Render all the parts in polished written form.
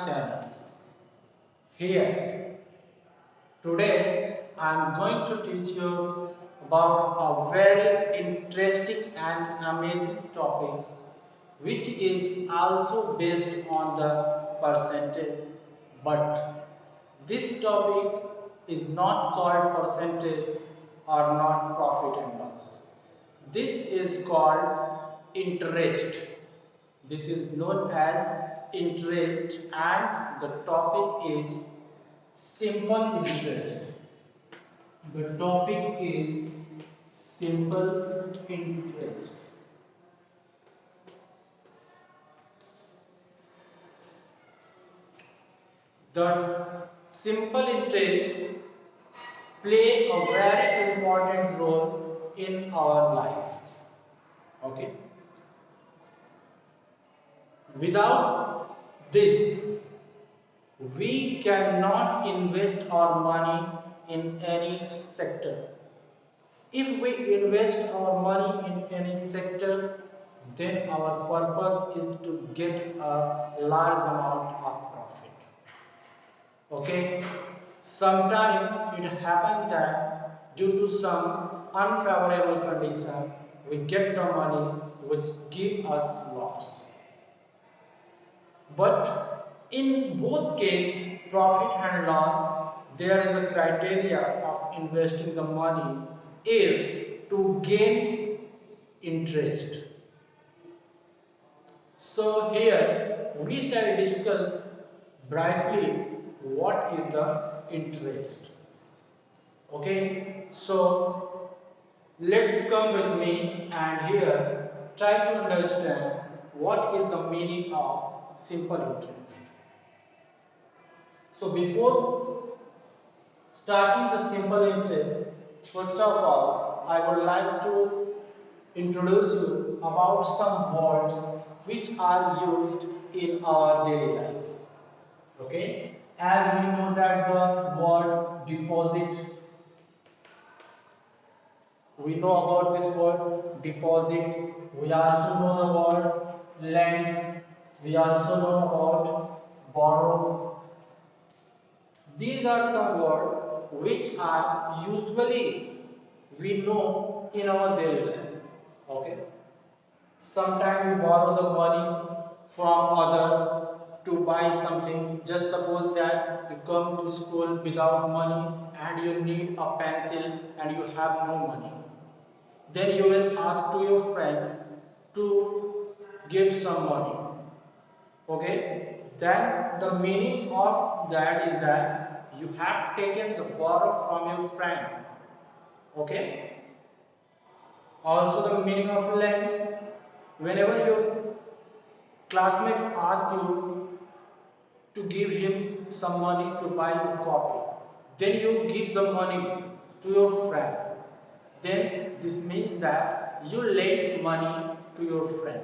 channel. Here, today I am going to teach you about a very interesting and amazing topic which is also based on the percentage, but this topic is not called percentage or not profit and loss. This is called interest. This is known as interest and the topic is simple interest. The topic is simple interest. The simple interest play a very important role in our life. Okay. Without this, we cannot invest our money in any sector. If we invest our money in any sector, then our purpose is to get a large amount of profit. Okay? Sometimes it happens that due to some unfavorable condition, we get the money which give us loss. But in both case, profit and loss, there is a criteria of investing the money is to gain interest. So here we shall discuss briefly what is the interest. Okay, so let's come with me and here try to understand what is the meaning of simple interest. So before starting the simple interest, first of all, I would like to introduce you about some words which are used in our daily life. Okay? As we know that the word deposit, we know about this word deposit. We also know the word lend. We also know about borrow. These are some words which are usually we know in our daily life. Okay. Sometimes we borrow the money from other to buy something. Just suppose that you come to school without money and you need a pencil and you have no money. Then you will ask to your friend to give some money. Okay? Then the meaning of that is that you have taken the borrow from your friend. Okay? Also the meaning of lend. Whenever your classmate asks you to give him some money to buy a copy, then you give the money to your friend. Then this means that you lend money to your friend.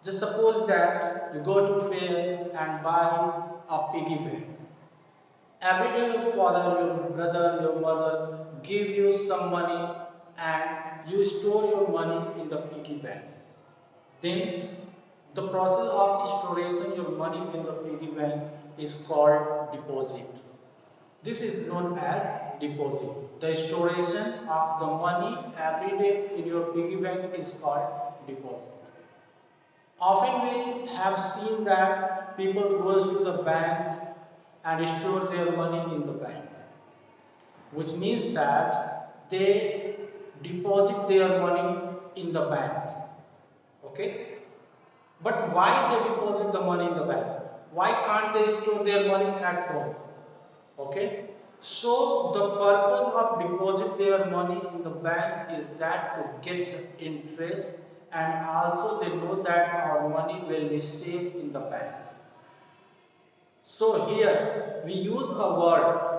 Just suppose that you go to fair and buy a piggy bank. Every day your father, your brother, your mother give you some money and you store your money in the piggy bank. Then the process of storing your money in the piggy bank is called deposit. This is known as deposit. The storation of the money every day in your piggy bank is called deposit. Often we have seen that people goes to the bank and store their money in the bank, which means that they deposit their money in the bank. Okay? But why they deposit the money in the bank? Why can't they store their money at home? Okay? So the purpose of deposit their money in the bank is that to get the interest and also they know that our money will be safe in the bank. So here we use a word.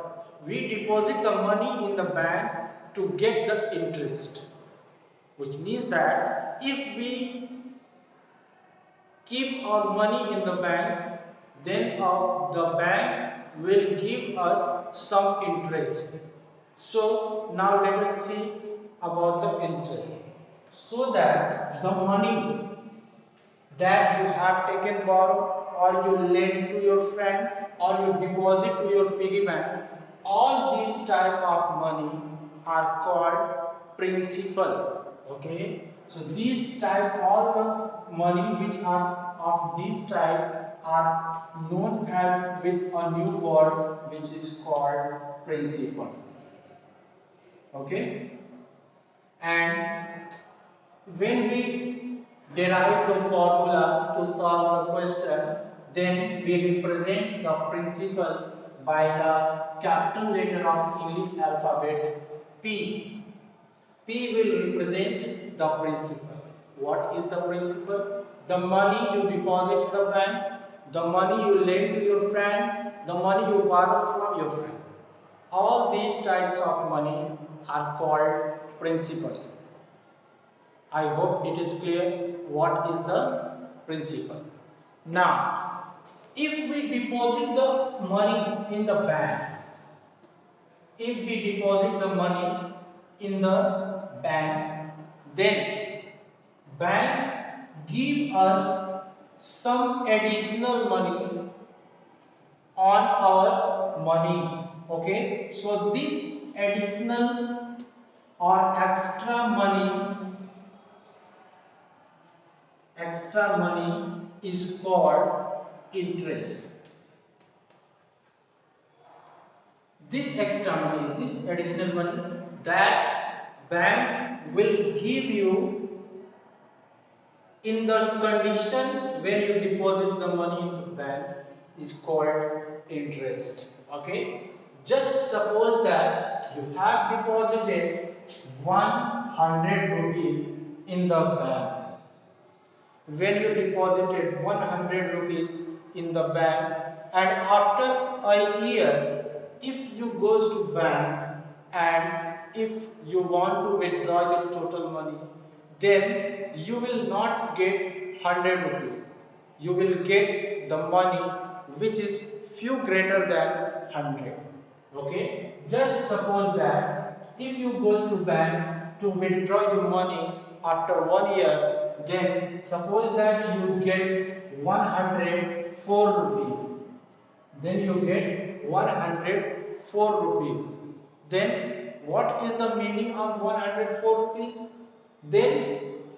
We deposit the money in the bank to get the interest, which means that if we keep our money in the bank, then the bank will give us some interest. So now let us see about the interest. So that the money that you have taken borrow or you lend to your friend or you deposit to your piggy bank, all these type of money are called principal. Okay, so these type, all the money which are of these type are known as with a new word which is called principal. Okay, and when we derive the formula to solve the question, then we represent the principal by the capital letter of English alphabet P. P will represent the principal. What is the principal? The money you deposit in the bank, the money you lend to your friend, the money you borrow from your friend. All these types of money are called principal. I hope it is clear what is the principal. Now, if we deposit the money in the bank, if we deposit the money in the bank, then bank give us some additional money on our money. Okay, so this additional or extra money is called interest. This extra money, this additional money that bank will give you in the condition when you deposit the money in the bank is called interest. Okay, just suppose that you have deposited 100 rupees in the bank. When you deposited 100 rupees in the bank, and after a year if you goes to bank and if you want to withdraw your total money, then you will not get 100 rupees, you will get the money which is few greater than 100. Okay, just suppose that if you goes to bank to withdraw your money after 1 year, then suppose that you get 104 rupees, then you get 104 rupees. Then what is the meaning of 104 rupees? Then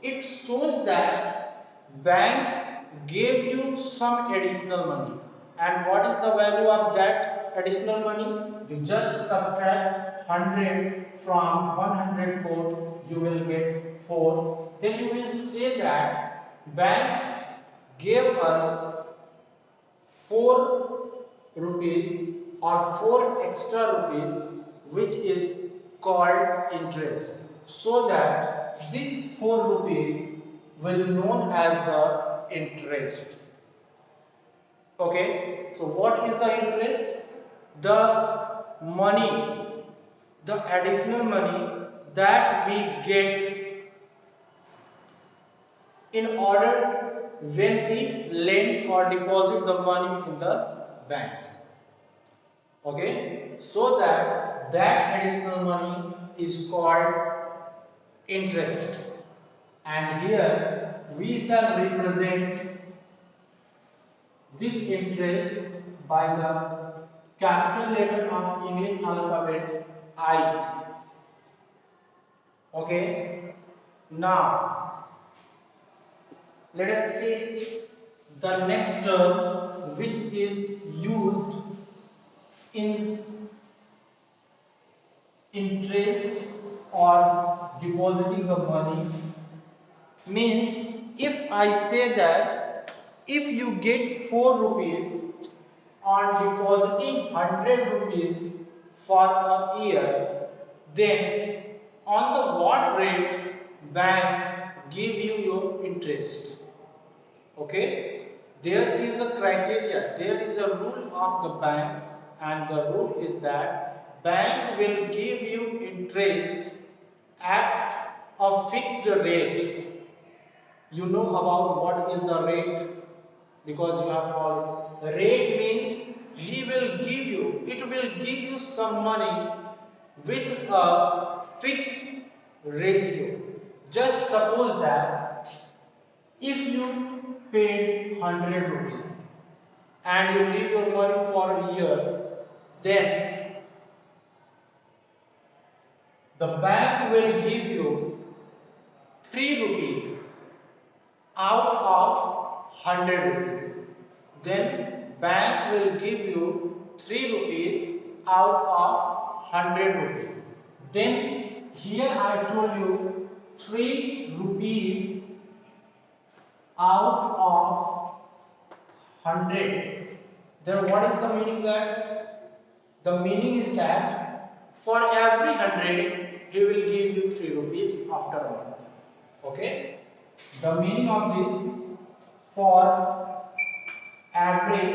it shows that bank gave you some additional money. And what is the value of that additional money? You just subtract 100 from 104, you will get 4. Then you will say that bank gave us 4 rupees or 4 extra rupees which is called interest, so that this 4 rupees will known as the interest. Okay, so what is the interest? The money, the additional money that we get in order when we lend or deposit the money in the bank. Okay, so that additional money is called interest, and here we shall represent this interest by the capital letter of English alphabet I. Okay, now let us see the next term which is used in interest or depositing the money. Means if I say that if you get 4 rupees on depositing 100 rupees for a year, then on the what rate bank give you your interest. Okay, there is a criteria, there is a rule of the bank, and the rule is that bank will give you interest at a fixed rate. You know about what is the rate because you have called it. Rate means he will give you, it will give you some money with a fixed ratio. Just suppose that if you paid 100 rupees, and you leave your money for a year, then the bank will give you 3 rupees out of 100 rupees. Then bank will give you 3 rupees out of 100 rupees. Then here I told you 3 rupees out of 100. Then what is the meaning that? The meaning is that for every 100 he will give you 3 rupees after a month. Okay? The meaning of this, for every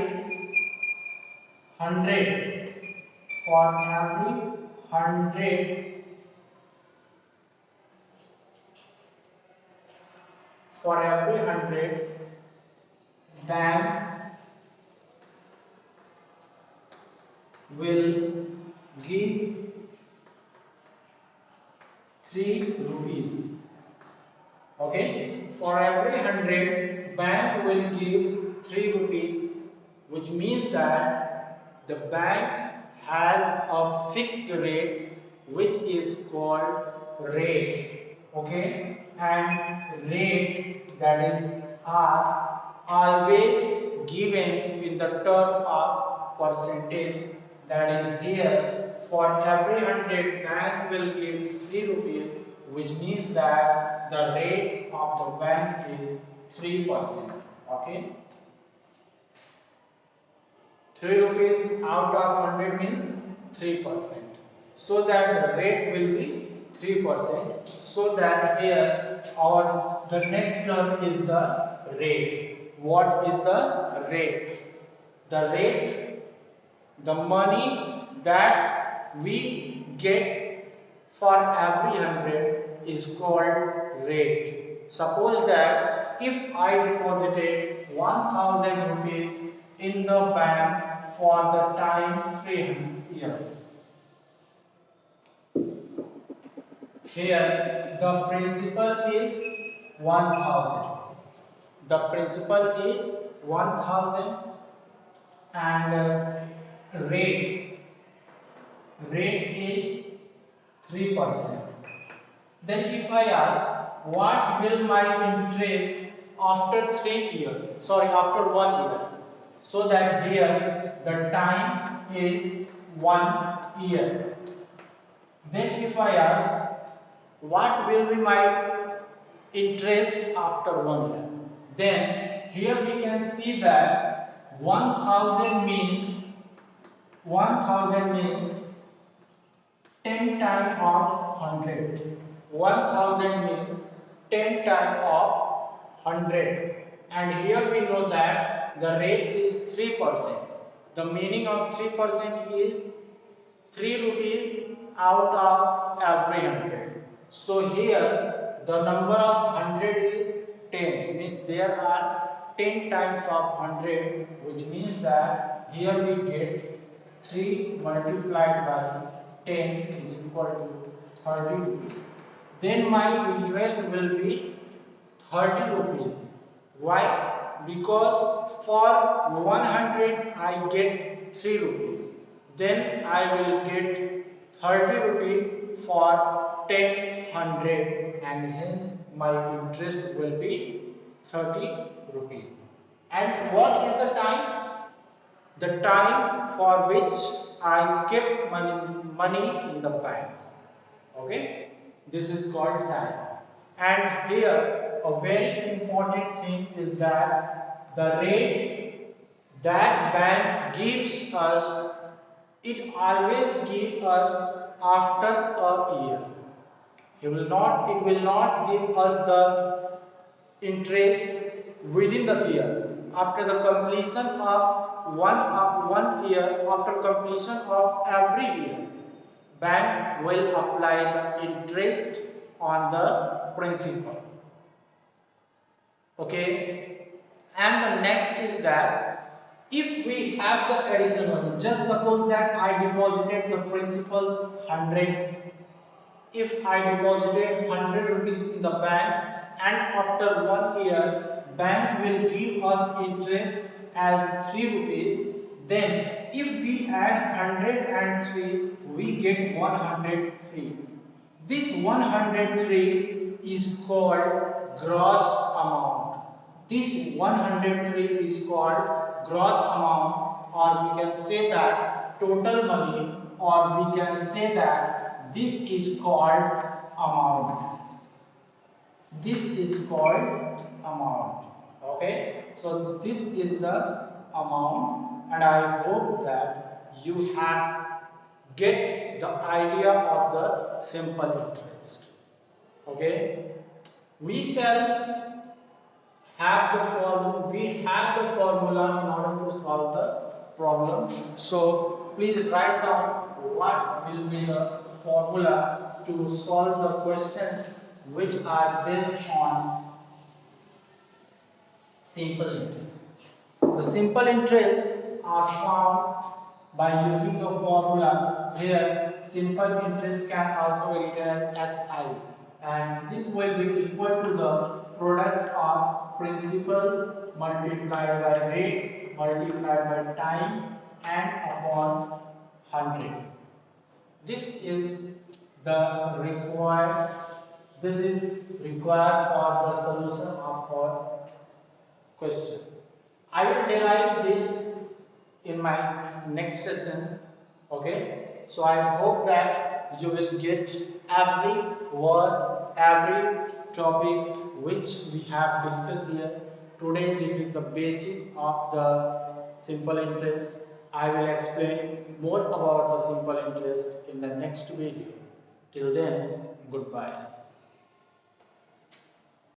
100, for every 100, for every 100, bank will give 3 rupees. Okay, for every 100, bank will give 3 rupees, which means that the bank has a fixed rate which is called rate. Okay, and rate, that is are always given in the term of percentage. That is here, for every 100, bank will give 3 rupees, which means that the rate of the bank is 3%. Okay, 3 rupees out of 100 means 3%. So that the rate will be 3%. So that here our the next term is the rate. What is the rate? The rate, the money that we get for every 100 is called rate. Suppose that if I deposited 1000 rupees in the bank for the time 300 years. Here the principal is 1000. The principal is 1000, and rate is 3%. Then if I ask what will my interest after 3 years, sorry, after 1 year, so that here the time is 1 year. Then if I ask what will be my interest after 1 year, then here we can see that 1000 means 10 times of 100. 1000 means 10 times of 100. And here we know that the rate is 3%. The meaning of 3% is 3 rupees out of every 100. So here the number of 100 is 10. Means there are 10 times of 100, which means that here we get 3 multiplied by 10 is equal to 30 rupees. Then my interest will be 30 rupees. Why? Because for 100 I get 3 rupees. Then I will get 30 rupees for 10 100, and hence my interest will be 30 rupees. And what is the time? The time for which I kept money in the bank. Okay, this is called time. And here a very important thing is that the rate that bank gives us, it always gives us after a year. It will not give us the interest within the year. After the completion of one year, after completion of every year, bank will apply the interest on the principal. Okay, and the next is that if we have the additional money, just suppose that I deposited the principal 100. If I deposited 100 rupees in the bank, and after 1 year bank will give us interest as 3 rupees, then if we add 103, we get 103. This 103 is called gross amount. This 103 is called gross amount, or we can say that total money, or we can say that this is called amount. This is called amount. Okay, so this is the amount, and I hope that you have get the idea of the simple interest. Okay, we shall have the formula. We have the formula in order to solve the problem. So please write down what will be the formula to solve the questions which are based on simple interest. The simple interest are found by using the formula where simple interest can also be written as SI, and this will be equal to the product of principal multiplied by rate multiplied by time and upon 100. This is the required this is required for the solution of our question. I will derive this in my next session. Okay, so I hope that you will get every word, every topic which we have discussed here. Today, this is the basic of the simple interest. I will explain more about the simple interest in the next video. Till then, goodbye.